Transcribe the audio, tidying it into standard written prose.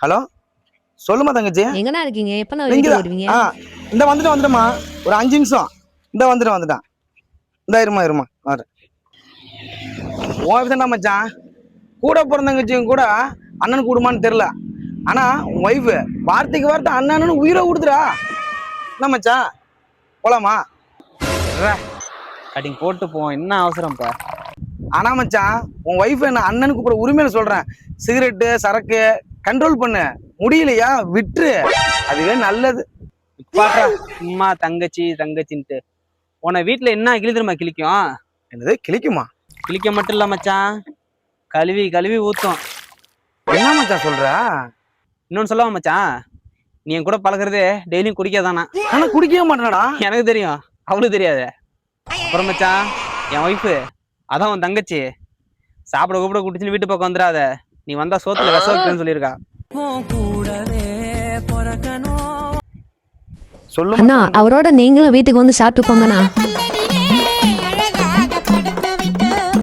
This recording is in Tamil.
ஹலோ, சொல்லுமா தங்கச்சி. எங்கண்ணா இருக்கீங்க? எப்ப நான் வீட்டுக்கு வருவீங்க? இந்த வந்துட்டோமா, ஒரு 5 நிமிஷம். இந்த வந்துட்டான். இந்த இருமா வர ஓய்வுதான்டா மச்சான். கூட பிறந்தங்கச்சியும் கூட அண்ணனுக்கு கூடுமான்னு தெரியல. ஆனா உன் ஒய்ஃபு வார்த்தைக்கு வார்த்தை அண்ணன்னு உயிரை கொடுத்துடா. என்ன மச்சான், போலாமா? கட்டிங் போட்டு போவோம், என்ன அவசரம்ப்பா? ஆனா மச்சான், உன் ஒய்ஃப் என்ன அண்ணனுக்கு கூப்பிட உரிமையில சொல்றேன். சிகரெட்டு சரக்கு கண்ட்ரோல் பண்ணு. முடியலையா விட்டுரு, அதுவே நல்லது. பாட்டா சும்மா தங்கச்சின்ட்டு உன்னை வீட்டுல என்ன கிழிதுமா கிழிக்கும்? என்னது கிழிக்குமா? கிழிக்க மட்டும் இல்ல மச்சான், கழுவி ஊத்தும். என்ன மச்சான் சொல்ற? இன்னொன்னு சொல்லவா மச்சான், நீ என் கூட பழகுறதே டெய்லியும் குடிக்காதானா? ஆனா குடிக்கவே மாட்டேனடா. எனக்கு தெரியும், அவளுக்கு தெரியாது. அப்புறம் மச்சான், என் ஒய்ஃபு அதான் உன் தங்கச்சி சாப்பிட கூப்பிட குடிச்சுன்னு வீட்டு பக்கம் வந்துடாத, நீ வந்தா சோத்துல விசவன்னு சொல்லியிருக்கா. சொல்லுமா அண்ணா, அவரோட நீங்களும் வீட்டுக்கு வந்து சாப்பிட்டு போங்கண்ணா.